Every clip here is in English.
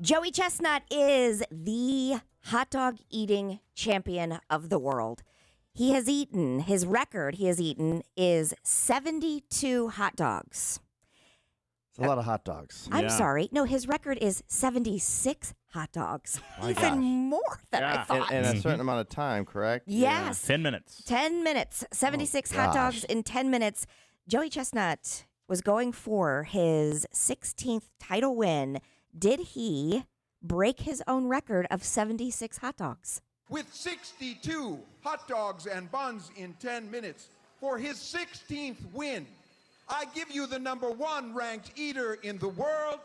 Joey Chestnut is the hot dog eating champion of the world. His record is 72 hot dogs. It's a lot of hot dogs. I'm sorry. No, his record is 76 hot dogs. Even more than I thought. In a certain amount of time, correct? Yes. 10 minutes. 10 minutes. 76 hot dogs in 10 minutes. Joey Chestnut was going for his 16th title win. Did he break his own record of 76 hot dogs? With 62 hot dogs and buns in 10 minutes for his 16th win, I give you the #1 ranked eater in the world,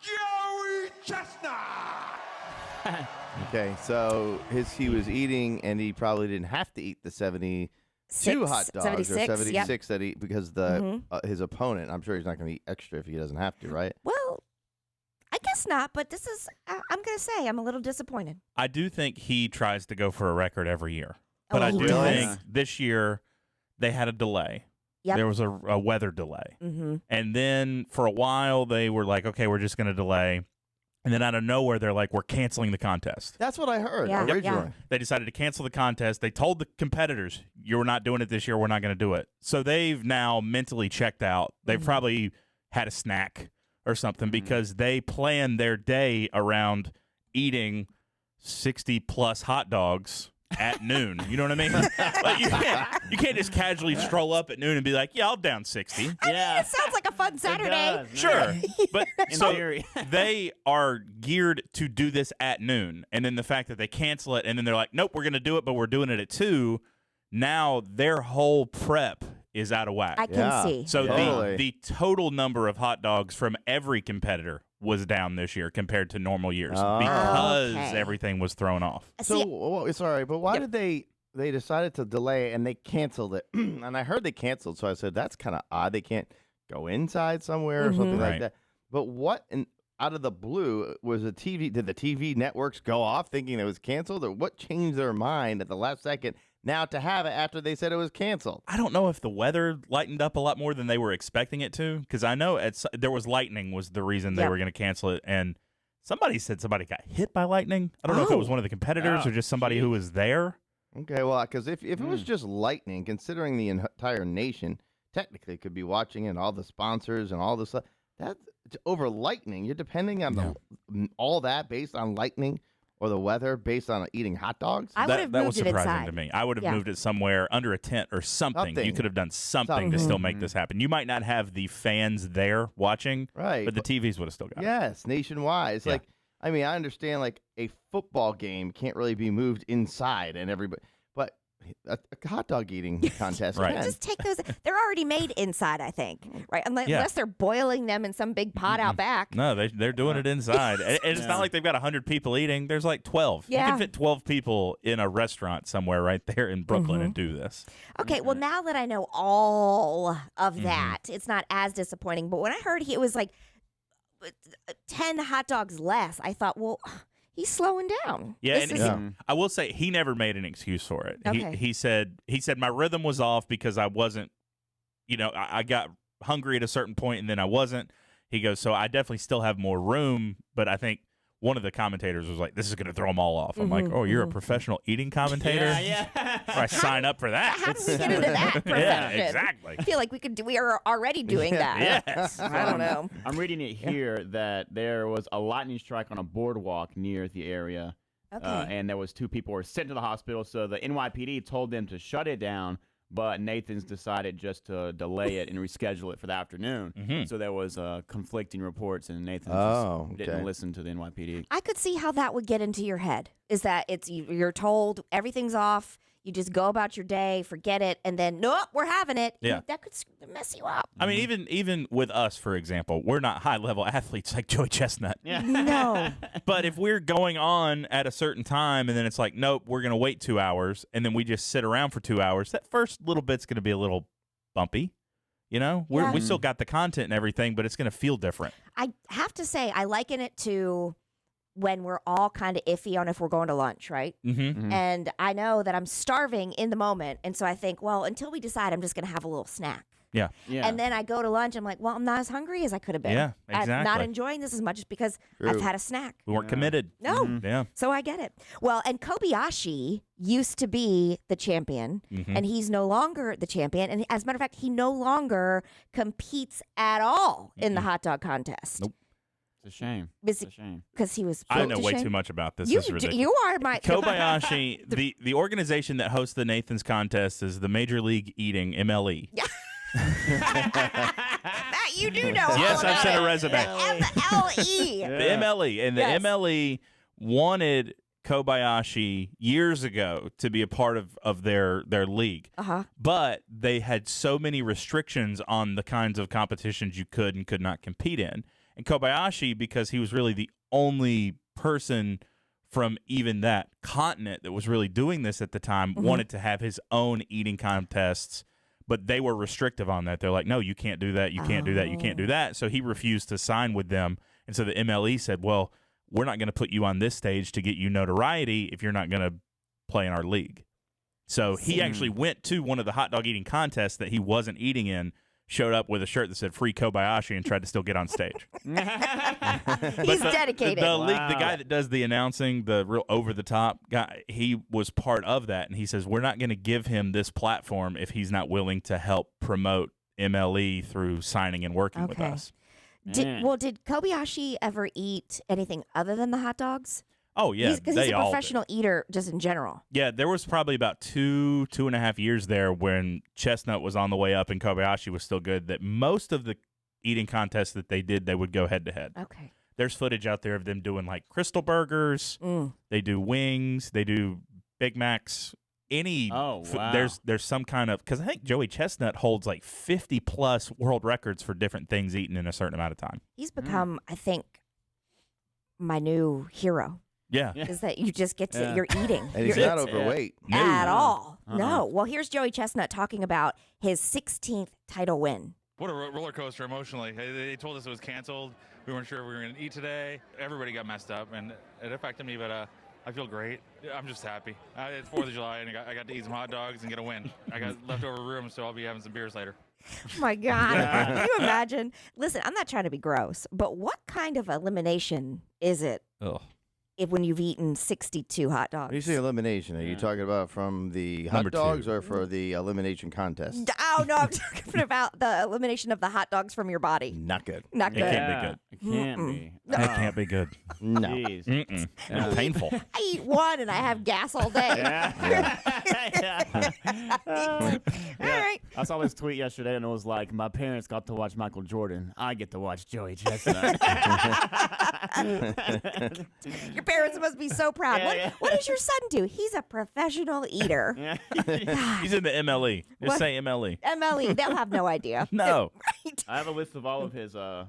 Joey Chestnut. Okay, so he was eating, and he probably didn't have to eat the 72 hot dogs 76, or 76 yep. that he because his opponent. I'm sure he's not going to eat extra if he doesn't have to, right? Well, I guess not, but this is, I'm going to say, I'm a little disappointed. I do think he tries to go for a record every year. But I do really? think this year they had a delay. Yep. There was a weather delay. Mm-hmm. And then for a while they were like, okay, we're just going to delay. And then out of nowhere, they're like, we're canceling the contest. That's what I heard Yeah. originally. Yeah. They decided to cancel the contest. They told the competitors, you're not doing it this year. We're not going to do it. So they've now mentally checked out. They've probably had a snack or something because they planned their day around eating 60-plus hot dogs at noon. You know what I mean? Like you can't just casually stroll up at noon and be like, yeah, I'll down 60. It sounds like a fun Saturday. Sure. But In so theory. they are geared to do this at noon. And then the fact that they cancel it and then they're like, nope, we're going to do it, but we're doing it at 2. Now their whole prep is out of whack. I can see. So Totally. the total number of hot dogs from every competitor was down this year compared to normal years because Okay. everything was thrown off. So, sorry, but why did they decided to delay and they canceled it? And I heard they canceled, so I said, that's kind of odd. They can't go inside somewhere or something Right. like that. But what out of the blue was the TV? Did the TV networks go off thinking it was canceled, or what changed their mind at the last second now to have it after they said it was canceled? I don't know if the weather lightened up a lot more than they were expecting it to, because I know there was lightning was the reason they were going to cancel it, and somebody said somebody got hit by lightning. I don't know if it was one of the competitors or just somebody who was there. Okay, well, because if it was just lightning, considering the entire nation technically could be watching and all the sponsors and all this stuff, that's over lightning. You're depending on all that based on lightning or the weather based on eating hot dogs. I would have That moved was it surprising inside. to me. I would have moved it somewhere under a tent or something. You could have done something to still make this happen. You might not have the fans there watching, Right, but the TVs would have still got it. Yes, nationwide. It's Yeah. like, I mean, I understand like a football game can't really be moved inside and everybody, but a hot dog eating contest Right. can. Just take those. They're already made inside, I think, right? Unless they're boiling them in some big pot out back. No, they're doing it inside. And it's not like they've got 100 people eating. There's like 12. You Yeah. can fit 12 people in a restaurant somewhere right there in Brooklyn and do this. Okay, well, now that I know all of that, it's not as disappointing. But when I heard it was like 10 hot dogs less, I thought, well, he's slowing down. Yeah, This and is- I will say he never made an excuse for it. Okay. He said my rhythm was off because I wasn't, I got hungry at a certain point and then I wasn't. He goes, so I definitely still have more room, but I think one of the commentators was like, this is going to throw them all off. I'm like, oh, you're a professional eating commentator? Yeah. I sign up for that. How do we get into that profession? Yeah, exactly. I feel like we are already doing that. Yes. I don't know. I'm reading it here that there was a lightning strike on a boardwalk near the area. Okay. And there was 2 people who were sent to the hospital. So the NYPD told them to shut it down, but Nathan's decided just to delay it and reschedule it for the afternoon. So there was conflicting reports, and Nathan just didn't listen to the NYPD. I could see how that would get into your head. Is that you're told everything's off, you just go about your day, forget it, and then nope, we're having it. Yeah. That could mess you up. I mean, even with us, for example, we're not high-level athletes like Joey Chestnut. Yeah. No. But if we're going on at a certain time and then it's like, nope, we're going to wait 2 hours, and then we just sit around for 2 hours, that first little bit's going to be a little bumpy. We still got the content and everything, but it's going to feel different. I have to say, I liken it to when we're all kind of iffy on if we're going to lunch, right? Mm-hmm. And I know that I'm starving in the moment. And so I think, well, until we decide, I'm just going to have a little snack. Yeah. Yeah. And then I go to lunch. I'm like, well, I'm not as hungry as I could have been. Yeah, I'm not exactly. enjoying this as much because True. I've had a snack. We weren't committed. No. Yeah. So I get it. Well, and Kobayashi used to be the champion, and he's no longer the champion. And as a matter of fact, he no longer competes at all in the hot dog contest. Nope. It's a shame. Is It's a shame. Because he was. I put know to way shame. too much about this. You, This is ridiculous. you are my Kobayashi, the organization that hosts the Nathan's contest is the Major League Eating, MLE. Matt, you do know. Yes, all I've about sent a it. resume. The MLE. The MLE. And the Yes. MLE wanted Kobayashi years ago to be a part of their league. Uh-huh. But they had so many restrictions on the kinds of competitions you could and could not compete in. And Kobayashi, because he was really the only person from even that continent that was really doing this at the time, wanted to have his own eating contests, but they were restrictive on that. They're like, no, you can't do that. You can't do that. You can't do that. So he refused to sign with them. And so the MLE said, well, we're not going to put you on this stage to get you notoriety if you're not going to play in our league. So he actually went to one of the hot dog eating contests that he wasn't eating in, showed up with a shirt that said "Free Kobayashi" and tried to still get on stage. He's dedicated. The league, the guy that does the announcing, the real over the top guy, he was part of that, and he says we're not going to give him this platform if he's not willing to help promote MLE through signing and working with Okay. us. Did Kobayashi ever eat anything other than the hot dogs? Oh yeah, Because they he's a all did. professional eater just in general. Yeah, there was probably about 2.5 years there when Chestnut was on the way up and Kobayashi was still good, that most of the eating contests that they did, they would go head to head. Okay. There's footage out there of them doing like Crystal Burgers. They do wings. They do Big Macs. Oh, wow. There's some kind of, because I think Joey Chestnut holds like 50 plus world records for different things eaten in a certain amount of time. He's become, I think, my new hero. Yeah. Is that you just get to, you're eating. And he's You're not overweight. at all. No. Well, here's Joey Chestnut talking about his 16th title win. What a roller coaster emotionally. They told us it was canceled. We weren't sure if we were going to eat today. Everybody got messed up, and it affected me, but I feel great. I'm just happy. It's 4th of July, and I got to eat some hot dogs and get a win. I got leftover room, so I'll be having some beers later. Oh, my God. Can you imagine? Listen, I'm not trying to be gross, but what kind of elimination is it Ugh. when you've eaten 62 hot dogs? When you say elimination, are you talking about from the hot Number dogs two. or for the elimination contest? Oh, no, I'm talking about the elimination of the hot dogs from your body. Not good. Not It good. can't be good. It can't be. That can't be good. No. Jeez. Mm-mm. It's painful. I eat one and I have gas all day. All right. I saw this tweet yesterday, and it was like, my parents got to watch Michael Jordan. I get to watch Joey Chestnut. Your parents must be so proud. What does your son do? He's a professional eater. He's in the MLE. Just What? say MLE. MLE, they'll have no idea. No. Right. I have a list of all of his, a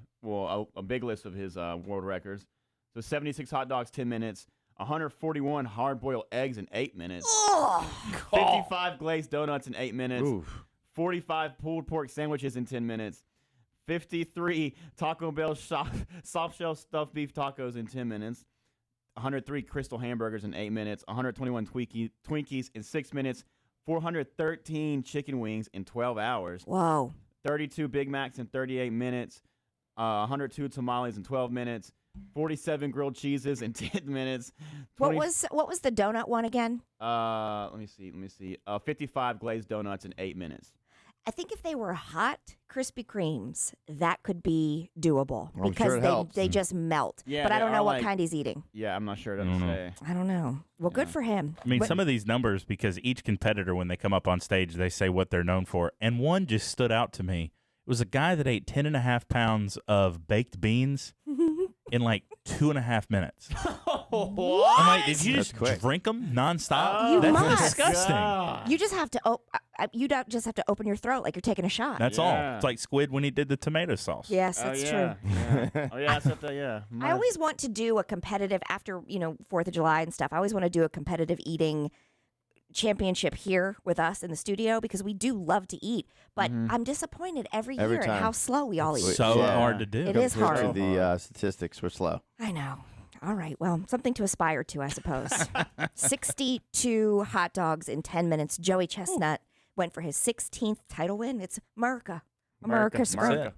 big list of his world records. So 76 hot dogs, 10 minutes. 141 hard-boiled eggs in 8 minutes. Oh, 55 glazed donuts in 8 minutes. Oof. 45 pulled pork sandwiches in 10 minutes. 53 Taco Bell soft shell stuffed beef tacos in 10 minutes. 103 Crystal hamburgers in 8 minutes. 121 Twinkies in 6 minutes. 413 chicken wings in 12 hours. whoa. 32 Big Macs in 38 minutes. 102 tamales in 12 minutes. 47 grilled cheeses in 10 minutes. What was the donut one again? Let me see. 55 glazed donuts in 8 minutes. I think if they were hot Krispy Kremes, that could be doable I'm because sure it helps. they just melt. Yeah, but I they don't know are what like- kind he's eating. Yeah, I'm not sure. It doesn't say. I don't know. Well, good for him. I mean, But- some of these numbers, because each competitor, when they come up on stage, they say what they're known for. And one just stood out to me. It was a guy that ate 10.5 pounds of baked beans in like 2.5 minutes. What? I'm like, did you That's just quick. drink them nonstop? You That's must. disgusting. You just have to just have to open your throat like you're taking a shot. That's all. Yeah. It's like Squid when he did the tomato sauce. Yes, that's true. Yeah. Oh yeah, I said that. Yeah. I always want to do a competitive after 4th of July and stuff. I always want to do a competitive eating championship here with us in the studio because we do love to eat. But I'm disappointed every Every year at time. how slow we all eat. So Yeah. hard to do. It is Compared hard. to the statistics, we're slow. I know. All right. Well, something to aspire to, I suppose. 62 hot dogs in 10 minutes. Joey Chestnut went for his 16th title win. It's America. America. America's America. first.